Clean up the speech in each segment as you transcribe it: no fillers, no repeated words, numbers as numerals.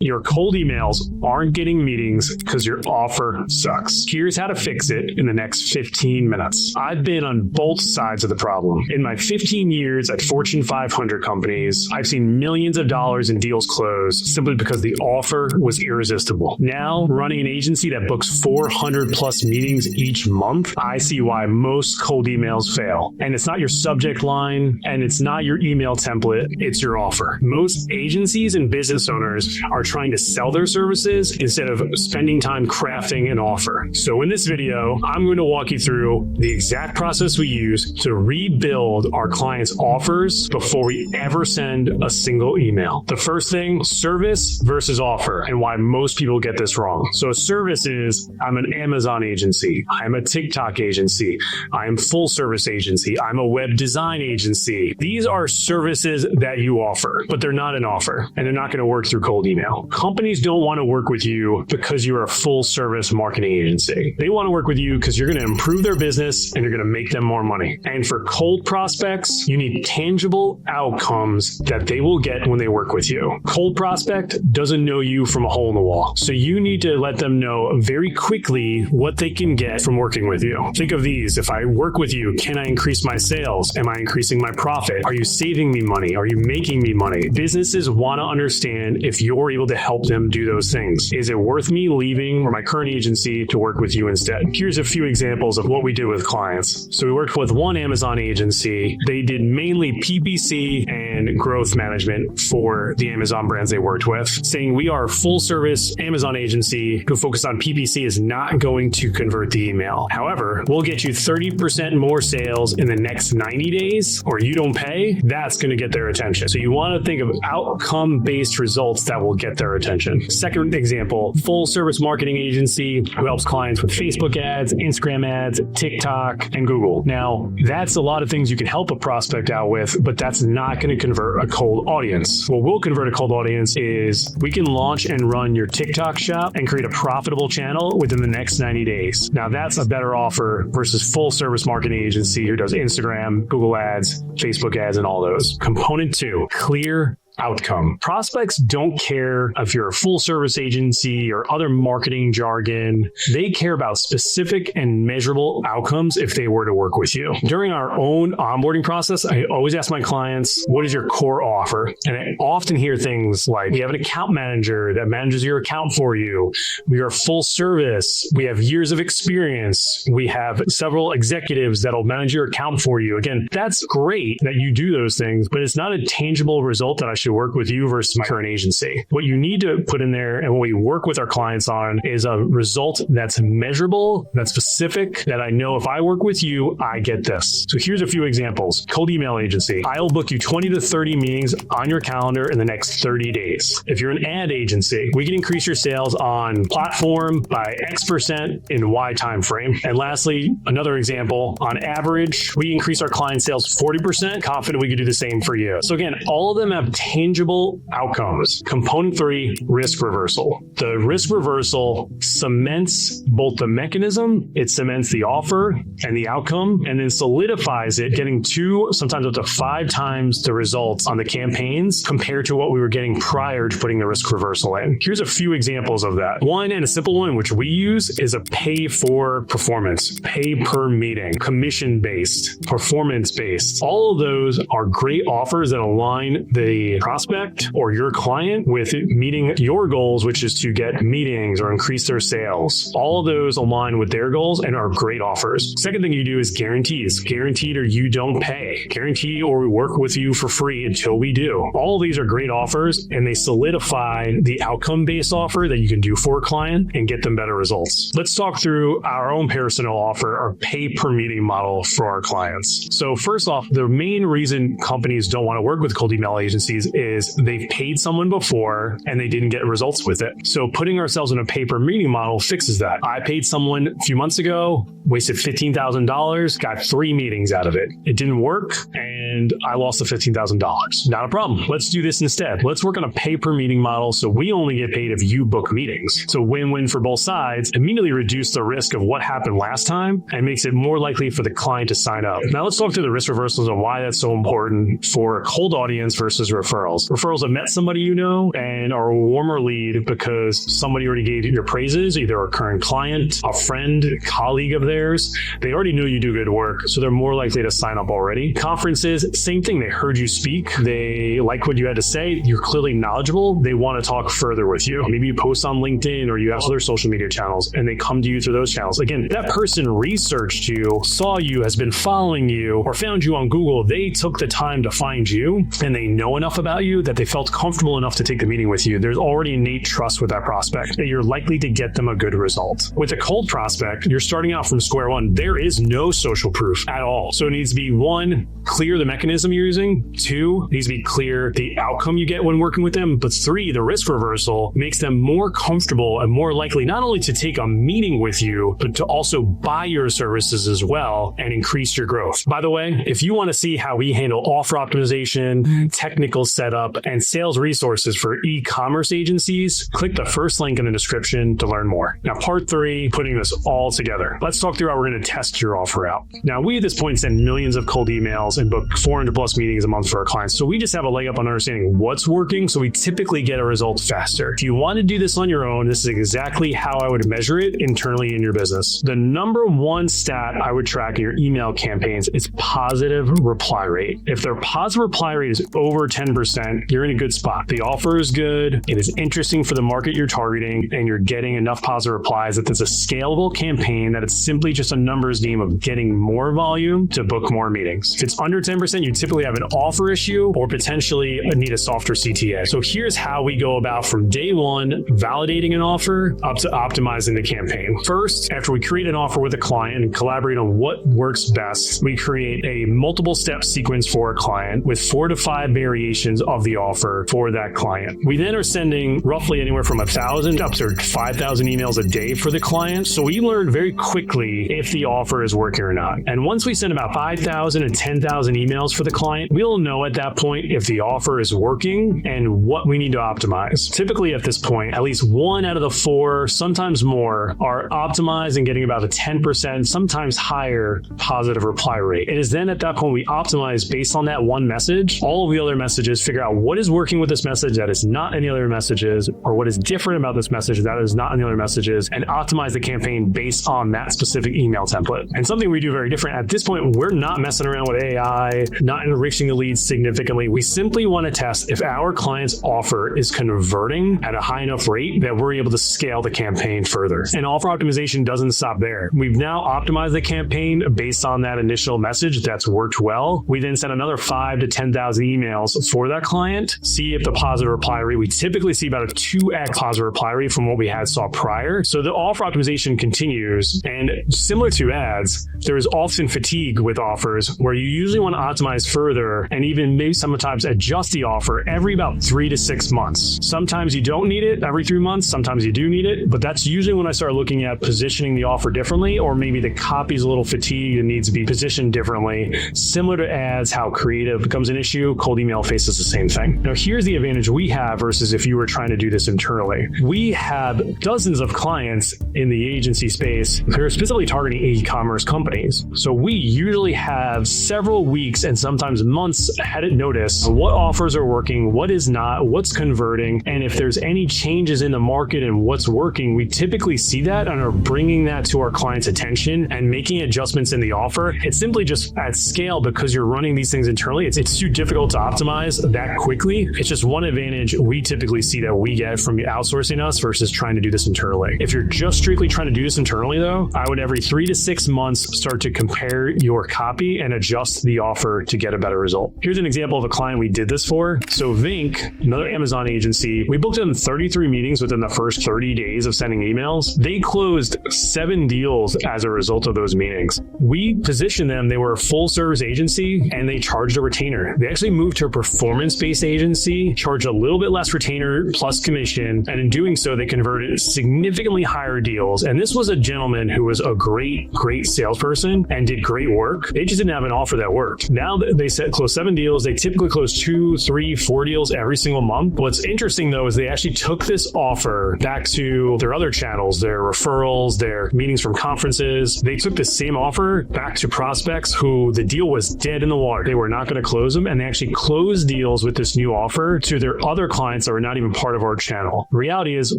Your cold emails aren't getting meetings because your offer sucks. Here's how to fix it in the next 15 minutes. I've been on both sides of the problem. In my 15 years at Fortune 500 companies, I've seen millions of dollars in deals close simply because the offer was irresistible. Now, running an agency that books 400 plus meetings each month, I see why most cold emails fail. And it's not your subject line, and it's not your email template, it's your offer. Most agencies and business owners are trying to sell their services instead of spending time crafting an offer. So in this video, I'm going to walk you through the exact process we use to rebuild our clients' offers before we ever send a single email. The first thing, service versus offer, and why most people get this wrong. So a service is, I'm an Amazon agency, I'm a TikTok agency, I'm full service agency, I'm a web design agency. These are services that you offer, but they're not an offer, and they're not going to work through cold email. Companies don't want to work with you because you're a full service marketing agency. They want to work with you because you're going to improve their business and you're going to make them more money. And for cold prospects, you need tangible outcomes that they will get when they work with you. Cold prospect doesn't know you from a hole in the wall. So you need to let them know very quickly what they can get from working with you. Think of these. If I work with you, can I increase my sales? Am I increasing my profit? Are you saving me money? Are you making me money? Businesses want to understand if you're able to help them do those things. Is it worth me leaving my current agency to work with you instead? Here's a few examples of what we do with clients. So we worked with one Amazon agency. They did mainly PPC and growth management for the Amazon brands they worked with, saying we are a full service Amazon agency who focus on PPC is not going to convert the email. However, we'll get you 30% more sales in the next 90 days, or you don't pay. That's going to get their attention. So you want to think of outcome-based results that will get their attention. Second example, full service marketing agency who helps clients with Facebook ads, Instagram ads, TikTok, and Google. Now, that's a lot of things you can help a prospect out with, but that's not going to convert a cold audience. What will convert a cold audience is we can launch and run your TikTok shop and create a profitable channel within the next 90 days. Now, that's a better offer versus full service marketing agency who does Instagram, Google ads, Facebook ads, and all those. Component 2, clear outcome. Prospects don't care if you're a full service agency or other marketing jargon. They care about specific and measurable outcomes if they were to work with you. During our own onboarding process, I always ask my clients, what is your core offer? And I often hear things like, we have an account manager that manages your account for you. We are full service. We have years of experience. We have several executives that'll manage your account for you. Again, that's great that you do those things, but it's not a tangible result that I should work with you versus my current agency. What you need to put in there and what we work with our clients on is a result that's measurable, that's specific, that I know if I work with you, I get this. So here's a few examples. Cold email agency. I'll book you 20 to 30 meetings on your calendar in the next 30 days. If you're an ad agency, we can increase your sales on platform by X% in Y time frame. And lastly, another example, on average, we increase our client sales 40%. Confident we could do the same for you. So again, all of them have tangible outcomes. Component 3, risk reversal. The risk reversal cements both the mechanism, it cements the offer and the outcome, and then solidifies it, getting 2, sometimes up to 5 times the results on the campaigns compared to what we were getting prior to putting the risk reversal in. Here's a few examples of that. One, and a simple one, which we use, is a pay for performance, pay per meeting, commission-based, performance-based. All of those are great offers that align the prospect or your client with meeting your goals, which is to get meetings or increase their sales. All of those align with their goals and are great offers. Second thing you do is guarantees. Guaranteed or you don't pay. Guarantee or we work with you for free until we do. All of these are great offers and they solidify the outcome-based offer that you can do for a client and get them better results. Let's talk through our own personal offer, our pay per meeting model for our clients. So first off, the main reason companies don't want to work with cold email agencies is they've paid someone before and they didn't get results with it. So putting ourselves in a pay per meeting model fixes that. I paid someone a few months ago, wasted $15,000, got 3 meetings out of it. It didn't work and I lost the $15,000. Not a problem. Let's do this instead. Let's work on a pay per meeting model so we only get paid if you book meetings. So win-win for both sides, immediately reduce the risk of what happened last time and makes it more likely for the client to sign up. Now let's talk through the risk reversals and why that's so important for a cold audience versus referral. referrals. Referrals have met somebody you know and are a warmer lead because somebody already gave you your praises, either a current client, a friend, a colleague of theirs. They already knew you do good work, so they're more likely to sign up already. Conferences, same thing. They heard you speak. They like what you had to say. You're clearly knowledgeable. They want to talk further with you. Maybe you post on LinkedIn or you have other social media channels and they come to you through those channels. Again, that person researched you, saw you, has been following you, or found you on Google. They took the time to find you and they know enough about you that they felt comfortable enough to take the meeting with you. There's already innate trust with that prospect that you're likely to get them a good result. With a cold prospect, you're starting out from square one. There is no social proof at all. So it needs to be one, clear the mechanism you're using. Two, it needs to be clear the outcome you get when working with them. But three, the risk reversal makes them more comfortable and more likely not only to take a meeting with you, but to also buy your services as well and increase your growth. By the way, if you want to see how we handle offer optimization, technical setup, and sales resources for e-commerce agencies, click the first link in the description to learn more. Now, part three, putting this all together. Let's talk through how we're going to test your offer out. Now, we at this point send millions of cold emails and book 400 plus meetings a month for our clients. So we just have a leg up on understanding what's working. So we typically get a result faster. If you want to do this on your own, this is exactly how I would measure it internally in your business. The number one stat I would track in your email campaigns is positive reply rate. If their positive reply rate is over 10%, you're in a good spot. The offer is good. It is interesting for the market you're targeting, and you're getting enough positive replies that it's a scalable campaign, that it's simply just a numbers game of getting more volume to book more meetings. If it's under 10%, you typically have an offer issue or potentially need a softer CTA. So here's how we go about from day one, validating an offer up to optimizing the campaign. First, after we create an offer with a client and collaborate on what works best, we create a multiple step sequence for a client with 4 to 5 variations of the offer for that client. We then are sending roughly anywhere from 1,000 up to 5,000 emails a day for the client. So we learn very quickly if the offer is working or not. And once we send about 5,000 and 10,000 emails for the client, we'll know at that point if the offer is working and what we need to optimize. Typically at this point, at least 1 out of the 4, sometimes more, are optimized and getting about a 10%, sometimes higher positive reply rate. It is then at that point we optimize based on that one message, all of the other messages, figure out what is working with this message that is not in the other messages, or what is different about this message that is not in the other messages, and optimize the campaign based on that specific email template. And something we do very different at this point, we're not messing around with AI, not enriching the leads significantly. We simply want to test if our client's offer is converting at a high enough rate that we're able to scale the campaign further. And offer optimization doesn't stop there. We've now optimized the campaign based on that initial message that's worked well. We then send another 5 to 10,000 emails for that client, see if the positive reply rate, we typically see about a 2x positive reply rate from what we saw prior. So the offer optimization continues, and similar to ads, there is often fatigue with offers where you usually want to optimize further and even maybe sometimes adjust the offer every about 3 to 6 months. Sometimes you don't need it every 3 months, sometimes you do need it, but that's usually when I start looking at positioning the offer differently, or maybe the copy is a little fatigued and needs to be positioned differently. Similar to ads, how creative becomes an issue, cold email faces the same thing. Now here's the advantage we have versus if you were trying to do this internally. We have dozens of clients in the agency space who are specifically targeting e-commerce companies. So we usually have several weeks and sometimes months ahead of notice on what offers are working, what is not, what's converting, and if there's any changes in the market and what's working, we typically see that and are bringing that to our clients' attention and making adjustments in the offer. It's simply just at scale because you're running these things internally. It's too difficult to optimize that quickly. It's just one advantage we typically see that we get from outsourcing us versus trying to do this internally. If you're just strictly trying to do this internally though, I would every 3 to 6 months start to compare your copy and adjust the offer to get a better result. Here's an example of a client we did this for. So Vink, another Amazon agency, we booked them 33 meetings within the first 30 days of sending emails. They closed 7 deals as a result of those meetings. We positioned them, they were a full service agency and they charged a retainer. They actually moved to a performance-based agency, charged a little bit less retainer plus commission, and in doing so, they converted significantly higher deals. And this was a gentleman who was a great salesperson and did great work. They just didn't have an offer that worked. Now they closed 7 deals. They typically close 2, 3, 4 deals every single month. What's interesting though is they actually took this offer back to their other channels, their referrals, their meetings from conferences. They took the same offer back to prospects who the deal was dead in the water. They were not going to close them, and they actually closed deals deals with this new offer to their other clients that are not even part of our channel. The reality is,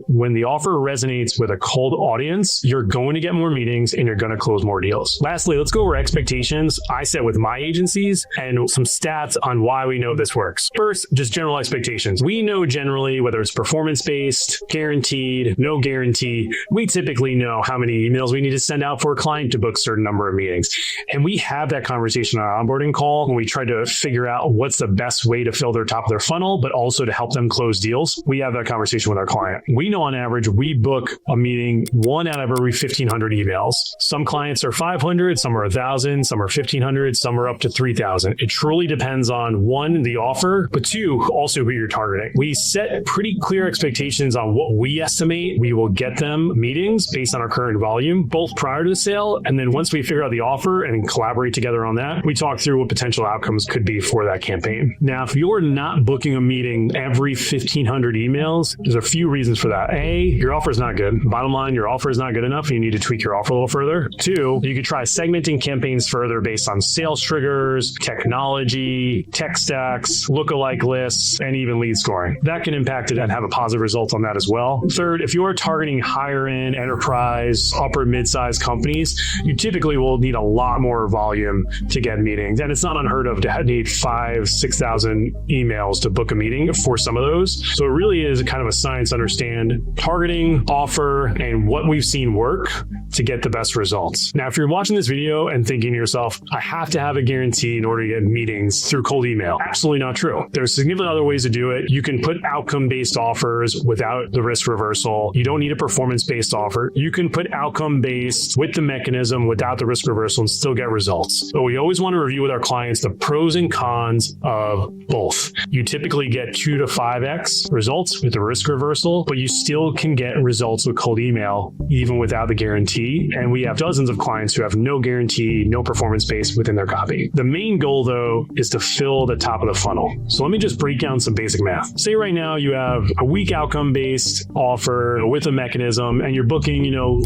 when the offer resonates with a cold audience, you're going to get more meetings and you're going to close more deals. Lastly, let's go over expectations I set with my agencies and some stats on why we know this works. First, just general expectations. We know generally whether it's performance-based, guaranteed, no guarantee. We typically know how many emails we need to send out for a client to book a certain number of meetings. And we have that conversation on our onboarding call when we try to figure out what's the best way to fill their top of their funnel, but also to help them close deals. We have that conversation with our client. We know on average, we book a meeting 1 out of every 1,500 emails. Some clients are 500, some are 1,000, some are 1,500, some are up to 3,000. It truly depends on 1, the offer, but 2, also who you're targeting. We set pretty clear expectations on what we estimate we will get them meetings based on our current volume, both prior to the sale. And then once we figure out the offer and collaborate together on that, we talk through what potential outcomes could be for that campaign. Now, if you're not booking a meeting every 1,500 emails, there's a few reasons for that. A, your offer is not good. Bottom line, your offer is not good enough and you need to tweak your offer a little further. 2, you could try segmenting campaigns further based on sales triggers, technology, tech stacks, lookalike lists, and even lead scoring. That can impact it and have a positive result on that as well. 3rd, if you are targeting higher end enterprise, upper mid-sized companies, you typically will need a lot more volume to get meetings. And it's not unheard of to need 5,000-6,000 emails to book a meeting for some of those. So it really is kind of a science to understand targeting, offer, and what we've seen work to get the best results. Now, if you're watching this video and thinking to yourself, I have to have a guarantee in order to get meetings through cold email, absolutely not true. There's significant other ways to do it. You can put outcome-based offers without the risk reversal. You don't need a performance-based offer. You can put outcome-based with the mechanism without the risk reversal and still get results. But we always want to review with our clients the pros and cons of both. You typically get 2 to 5x results with the risk reversal, but you still can get results with cold email even without the guarantee. And we have dozens of clients who have no guarantee, no performance base within their copy. The main goal, though, is to fill the top of the funnel. So let me just break down some basic math. Say right now you have a weak outcome-based offer with a mechanism and you're booking,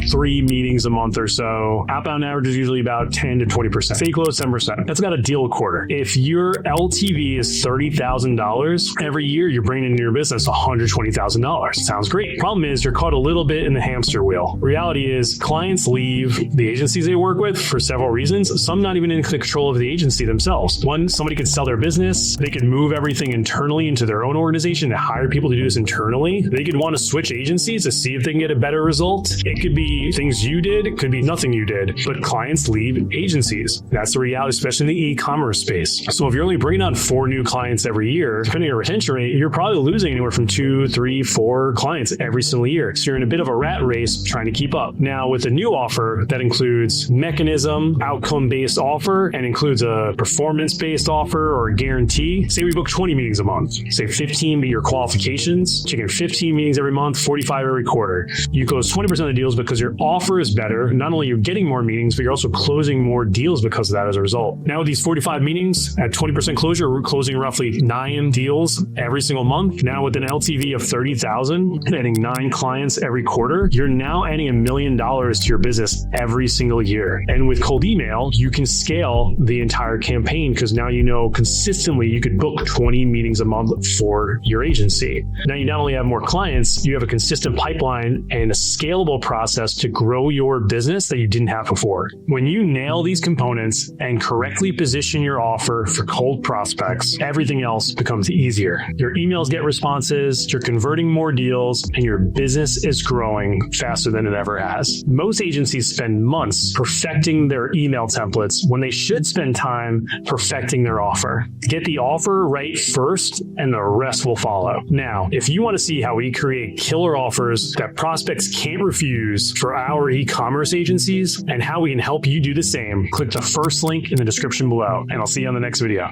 3 meetings a month or so. Outbound average is usually about 10 to 20%. Say close 10%. That's about a deal a quarter. If your LTV is $30,000, every year you're bringing into your business $120,000. Sounds great. Problem is you're caught a little bit in the hamster wheel. Reality is clients leave the agencies they work with for several reasons. Some not even in control of the agency themselves. One, somebody could sell their business. They could move everything internally into their own organization to hire people to do this internally. They could want to switch agencies to see if they can get a better result. It could be things you did. It could be nothing you did. But clients leave agencies. That's the reality, especially in the e-commerce space. So if you're only bringing on 4 new clients every year, depending on your retention rate, you're probably losing anywhere from 2, 3, 4 clients every single year. So you're in a bit of a rat race trying to keep up. Now with a new offer that includes mechanism, outcome-based offer, and includes a performance-based offer or a guarantee, say we book 20 meetings a month, say 15 be your qualifications, checking 15 meetings every month, 45 every quarter. You close 20% of the deals because your offer is better. Not only you're getting more meetings, but you're also closing more deals because of that as a result. Now with these 45 meetings at 20% closure, we're closing roughly 9 deals every single month. Now with an LTV of 30,000, adding 9 clients every quarter, you're now adding $1 million to your business every single year. And with cold email, you can scale the entire campaign because now consistently you could book 20 meetings a month for your agency. Now you not only have more clients, you have a consistent pipeline and a scalable process to grow your business that you didn't have before. When you nail these components and correctly position your offer for cold prospects, everything else becomes easier. Your emails get responses, you're converting more deals, and your business is growing faster than it ever has. Most agencies spend months perfecting their email templates when they should spend time perfecting their offer. Get the offer right first, and the rest will follow. Now, if you want to see how we create killer offers that prospects can't refuse for our e-commerce agencies and how we can help you do the same, click the first link in the description below, and I'll see you on the next video.